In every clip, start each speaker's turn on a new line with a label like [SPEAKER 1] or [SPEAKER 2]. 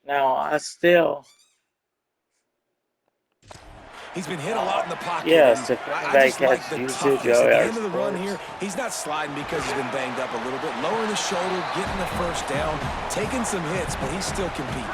[SPEAKER 1] Now, I still...
[SPEAKER 2] He's been hit a lot in the pocket.
[SPEAKER 1] Yes,
[SPEAKER 2] and
[SPEAKER 1] if
[SPEAKER 2] I
[SPEAKER 1] anybody
[SPEAKER 2] just like
[SPEAKER 1] catch
[SPEAKER 2] the
[SPEAKER 1] usage
[SPEAKER 2] toughness. At the
[SPEAKER 1] OAR
[SPEAKER 2] end of the run
[SPEAKER 1] sports.
[SPEAKER 2] here, he's not sliding because he's been banged up a little bit. Lowering the shoulder, getting the first down, taking some hits, but he's still competing.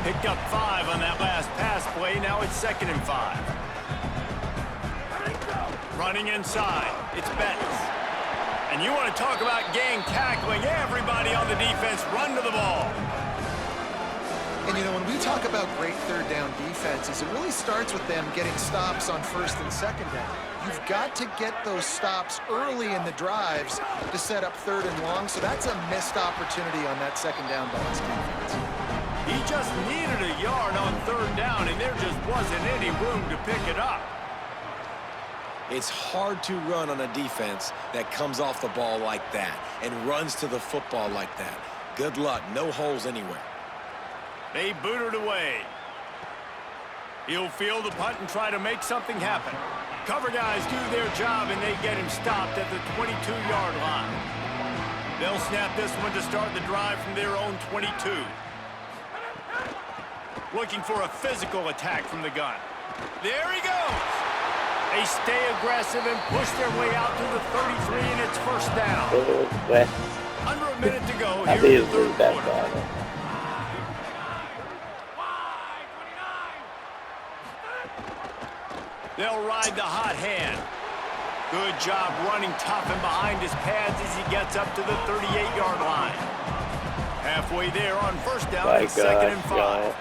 [SPEAKER 3] Picked up 5 on that last pass play. Now it's 2nd and 5. Running inside. It's Betts. And you want to talk about gang tackling. Everybody on the defense run to the ball.
[SPEAKER 4] And, you know, when we talk about great third down defenses, it really starts with them getting stops on 1st and 2nd down. You've got to get those stops early in the drives to set up 3rd and long, so that's a missed opportunity on that 2nd down by this defense.
[SPEAKER 3] He just needed a yard on 3rd down, and there just wasn't any room to pick it up.
[SPEAKER 2] It's hard to run on a defense that comes off the ball like that and runs to the football like that. Good luck. No holes anywhere.
[SPEAKER 3] They boot it away. He'll field the punt and try to make something happen. Cover guys do their job, and they get him stopped at the 22-yard line. They'll snap this one to start the drive from their own 22. Looking for a physical attack from the gun. There he goes. They stay aggressive and push their way out to the 33, and it's 1st down. Under a minute to go here in the 3rd quarter. They'll ride the hot hand. Good job running tough and behind his pads as he gets up to the 38-yard line. Halfway there on 1st down, it's 2nd and 5.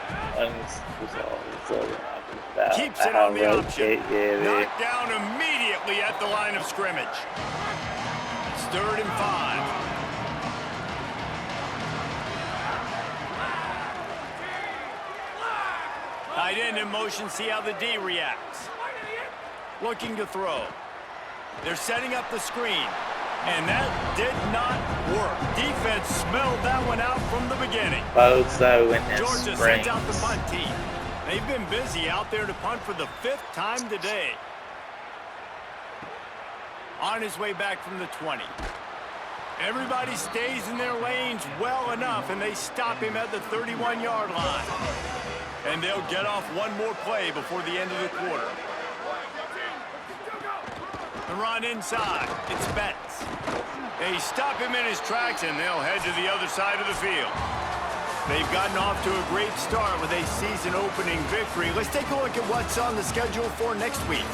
[SPEAKER 3] Keeps it on the option. Knocked down immediately at the line of scrimmage. It's 3rd and 5. Tight end in motion, see how the D reacts. Looking to throw. They're setting up the screen. And that did not work. Defense smelled that one out from the beginning. Georgia sends out the punt team. They've been busy out there to punt for the 5th time today. On his way back from the 20. Everybody stays in their lanes well enough, and they stop him at the 31-yard line. And they'll get off one more play before the end of the quarter. The run inside. It's Betts. They stop him in his tracks, and they'll head to the other side of the field. They've gotten off to a great start with a season-opening victory. Let's take a look at what's on the schedule for next week.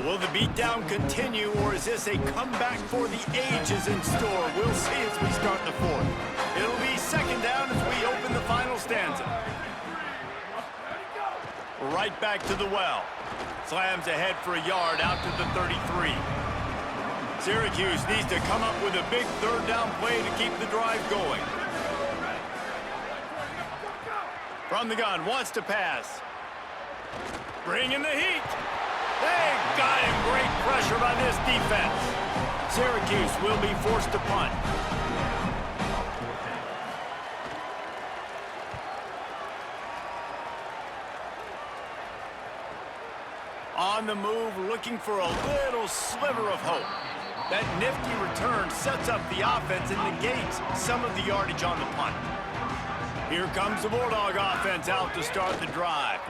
[SPEAKER 3] Will the beatdown continue, or is this a comeback for the ages in store? We'll see as we start the 4th. It'll be 2nd down as we open the final stanza. Right back to the well. Slams ahead for a yard out to the 33. Syracuse needs to come up with a big 3rd down play to keep the drive going. From the gun, wants to pass. Bringing the heat. They got him. Great pressure by this defense. Syracuse will be forced to punt. On the move, looking for a little sliver of hope. That nifty return sets up the offense and negates some of the yardage on the punt. Here comes the Bulldog offense out to start the drive.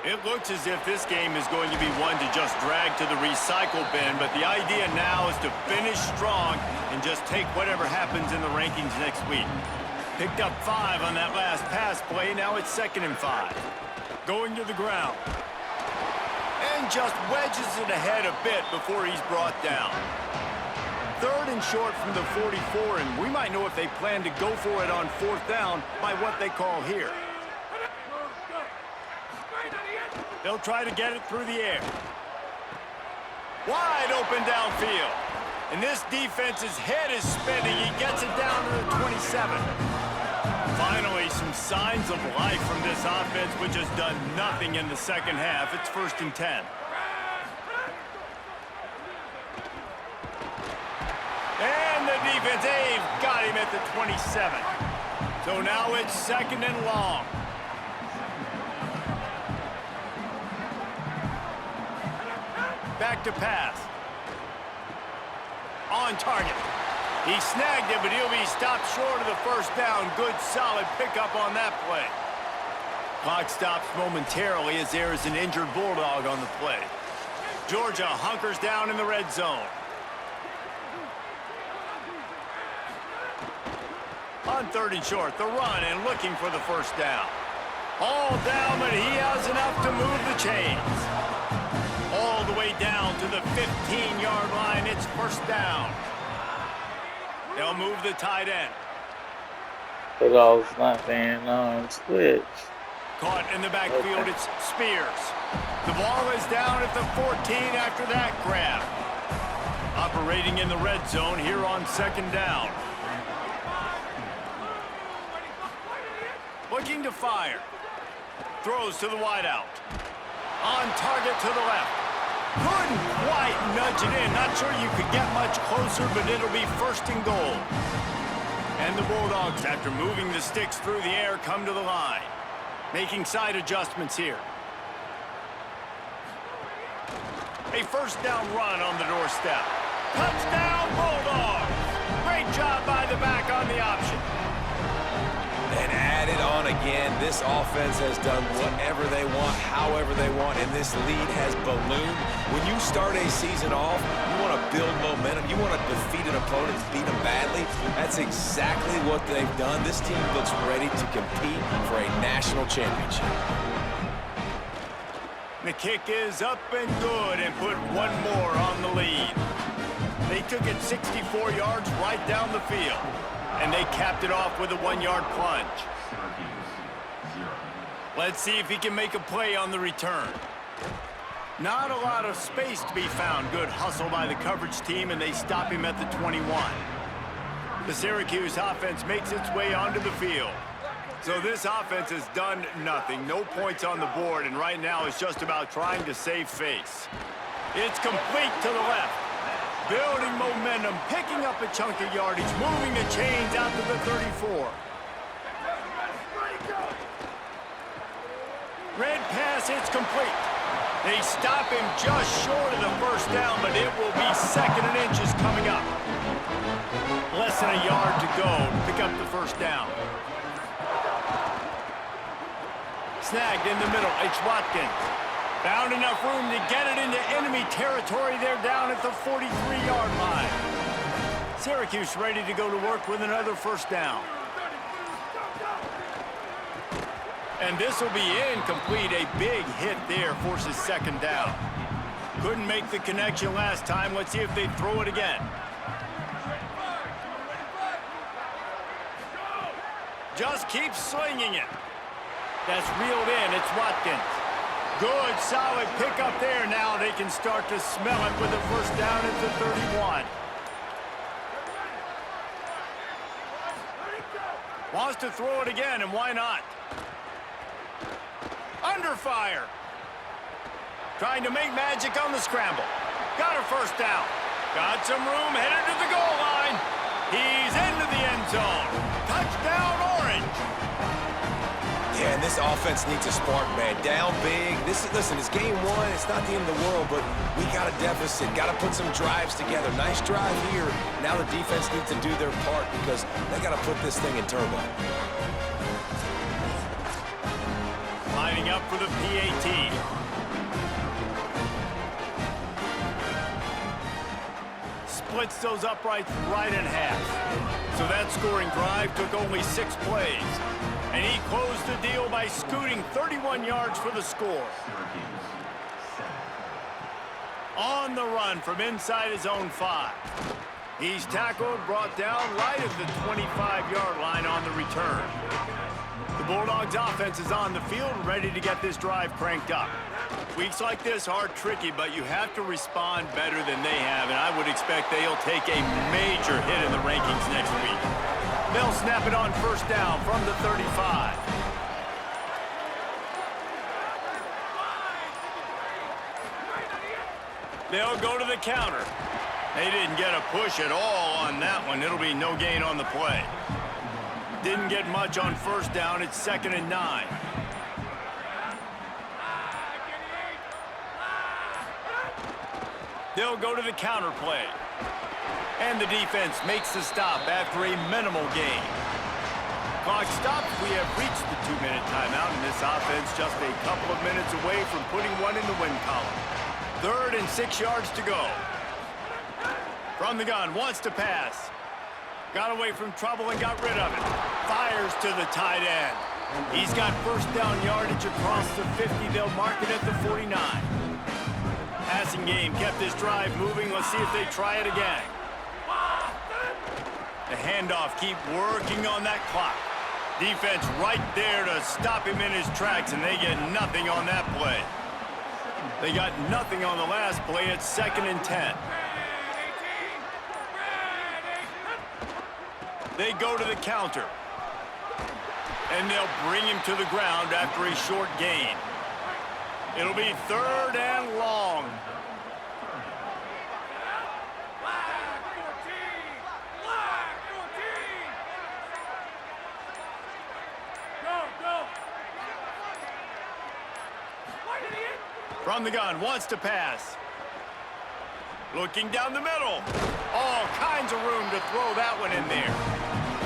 [SPEAKER 3] It looks as if this game is going to be one to just drag to the recycle bin, but the idea now is to finish strong and just take whatever happens in the rankings next week. Picked up 5 on that last pass play. Now it's 2nd and 5. Going to the ground. And just wedges it ahead a bit before he's brought down. 3rd and short from the 44, and we might know if they plan to go for it on 4th down by what they call here. They'll try to get it through the air. Wide open downfield. And this defense's head is spinning. He gets it down to the 27. Finally, some signs of life from this offense, which has done nothing in the 2nd half. It's 1st and 10. And the defense, they've got him at the 27. So now it's 2nd and long. Back to pass. On target. He snagged it, but he'll be stopped short of the first down. Good, solid pickup on that play. Clock stops momentarily as there is an injured Bulldog on the play. Georgia hunkers down in the red zone. On 3rd and short, the run and looking for the first down. All down, but he has enough to move the chains. All the way down to the 15-yard line. It's first down. They'll move the tight end.
[SPEAKER 1] But I was not being on switch.
[SPEAKER 3] Caught in the backfield, it's Spears. The ball is down at the 14 after that grab. Operating in the red zone here on 2nd down. Looking to fire. Throws to the wideout. On target to the left. Couldn't quite nudge it in. Not sure you could get much closer, but it'll be 1st and goal. And the Bulldogs, after moving the sticks through the air, come to the line. Making side adjustments here. A first down run on the doorstep. Touchdown, Bulldogs! Great job by the back on the option.
[SPEAKER 2] And add it on again. This offense has done whatever they want, however they want, and this lead has ballooned. When you start a season off, you want to build momentum. You want to defeat an opponent and beat them badly. That's exactly what they've done. This team looks ready to compete for a national championship.
[SPEAKER 3] The kick is up and good and put one more on the lead. They took it 64 yards right down the field. And they capped it off with a 1-yard plunge. Let's see if he can make a play on the return. Not a lot of space to be found. Good hustle by the coverage team, and they stop him at the 21. The Syracuse offense makes its way onto the field. So this offense has done nothing. No points on the board, and right now it's just about trying to save face. It's complete to the left. Building momentum, picking up a chunk of yardage, moving the chains out to the 34. Red pass, it's complete. They stop him just short of the first down, but it will be 2nd and inches coming up. Less than a yard to go to pick up the first down. Snagged in the middle, it's Watkins. Found enough room to get it into enemy territory. They're down at the 43-yard line. Syracuse ready to go to work with another first down. And this will be incomplete. A big hit there forces 2nd down. Couldn't make the connection last time. Let's see if they throw it again. Just keep slinging it. That's reeled in. It's Watkins. Good, solid pickup there. Now they can start to smell it with a first down at the 31. Wants to throw it again, and why not? Under fire. Trying to make magic on the scramble. Got a first down. Got some room, headed to the goal line. He's into the end zone. Touchdown, Orange.
[SPEAKER 2] Yeah, and this offense needs a spark, man. Down big. Listen, it's game one. It's not the end of the world, but we got a deficit. Got to put some drives together. Nice drive here. Now the defense needs to do their part because they got to put this thing in turbo.
[SPEAKER 3] Lining up for the PAT. Splits those uprights right in half. So that scoring drive took only 6 plays. And he closed the deal by scooting 31 yards for the score. On the run from inside his own 5. He's tackled, brought down right at the 25-yard line on the return. The Bulldogs offense is on the field, ready to get this drive cranked up. Weeks like this are tricky, but you have to respond better than they have, and I would expect they'll take a major hit in the rankings next week. They'll snap it on first down from the 35. They'll go to the counter. They didn't get a push at all on that one. It'll be no gain on the play. Didn't get much on first down. It's 2nd and 9. They'll go to the counter play. And the defense makes the stop after a minimal gain. Clock stops. We have reached the 2-minute timeout, and this offense just a couple of minutes away from putting one in the win column. 3rd and 6 yards to go. From the gun, wants to pass. Got away from trouble and got rid of it. Fires to the tight end. He's got first down yardage across the 50. They'll mark it at the 49. Passing game kept this drive moving. Let's see if they try it again. The handoff, keep working on that clock. Defense right there to stop him in his tracks, and they get nothing on that play. They got nothing on the last play. It's 2nd and 10. They go to the counter. And they'll bring him to the ground after a short gain. It'll be 3rd and long. From the gun, wants to pass. Looking down the middle. All kinds of room to throw that one in there.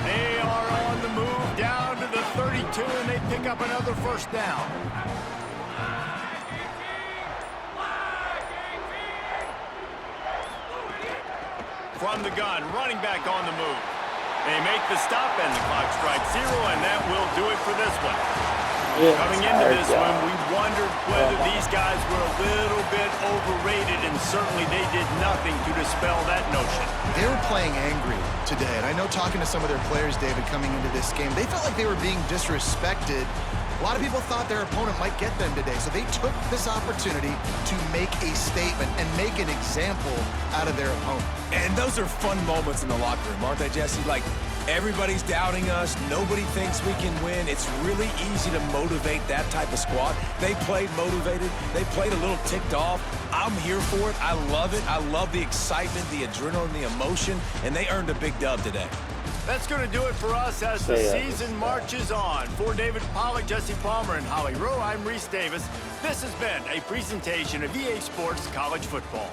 [SPEAKER 3] They are on the move down to the 32, and they pick up another first down. From the gun, running back on the move. They make the stop, and the clock strikes 0, and that will do it for this one.
[SPEAKER 1] Yeah,
[SPEAKER 3] Coming into this one, we wondered whether these guys were a little bit overrated, and certainly they did nothing to dispel that notion.
[SPEAKER 4] They were playing angry today, and I know talking to some of their players, David, coming into this game, they felt like they were being disrespected. A lot of people thought their opponent might get them today, so they took this opportunity to make a statement and make an example out of their opponent.
[SPEAKER 2] And those are fun moments in the locker room, aren't they, Jesse? Like, everybody's doubting us. Nobody thinks we can win. It's really easy to motivate that type of squad. They played motivated. They played a little ticked off. I'm here for it. I love it. I love the excitement, the adrenaline, the emotion, and they earned a big dub today.
[SPEAKER 3] That's going to do it for us as the season marches on. For David Pollack, Jesse Palmer, and Holly Rowe, I'm Reese Davis. This has been a presentation of EA Sports College Football.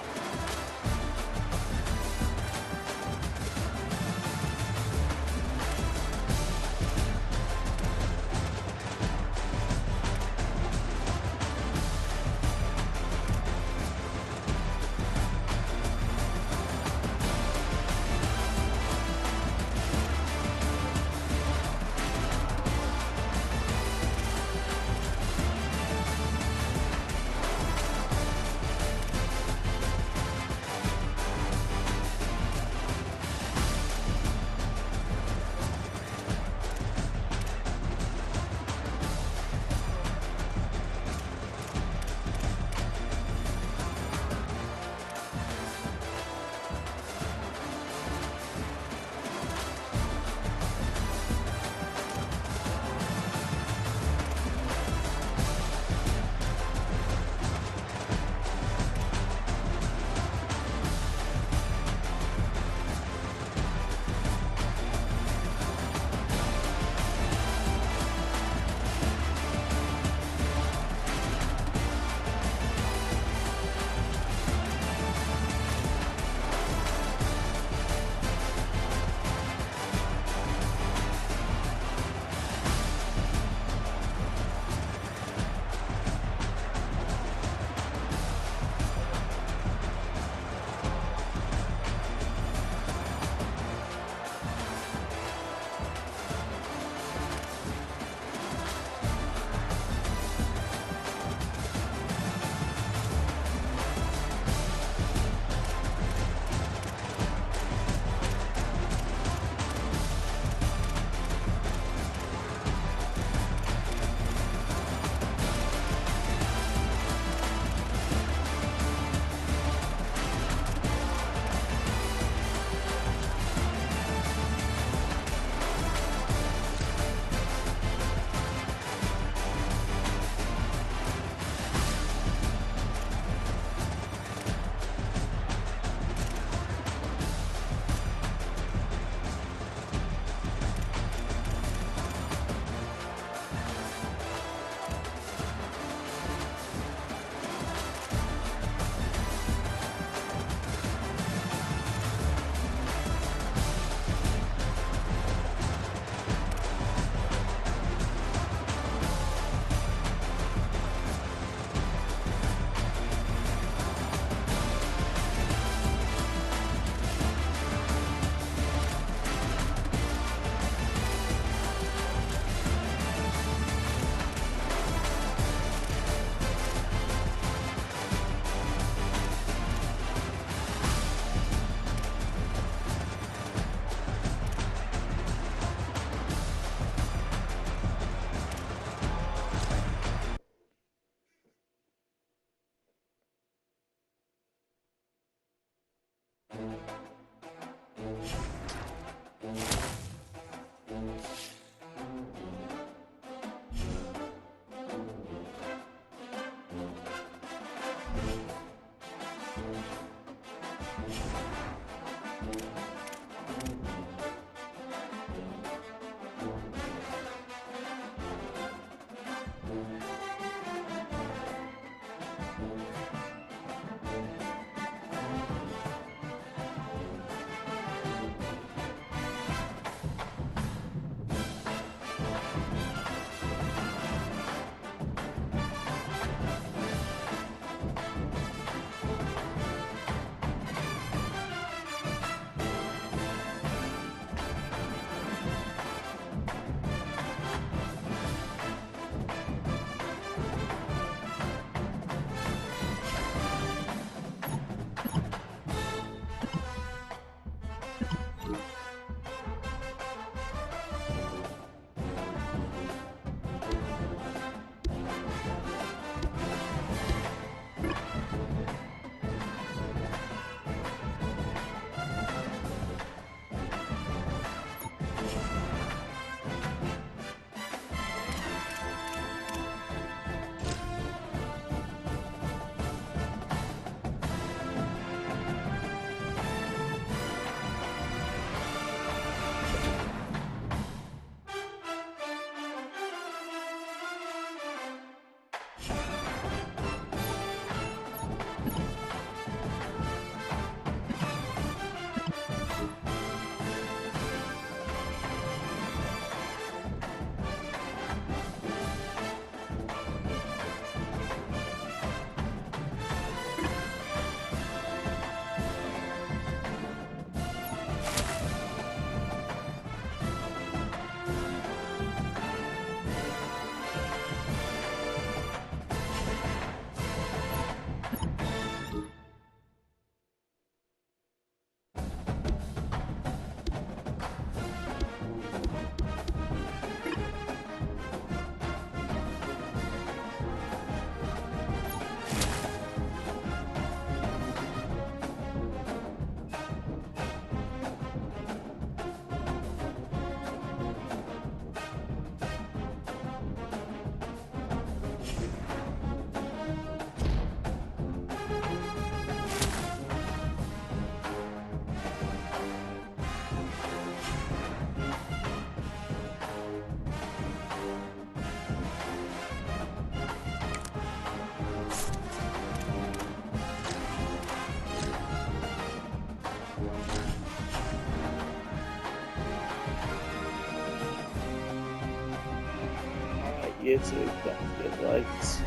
[SPEAKER 1] get to, don't get likes.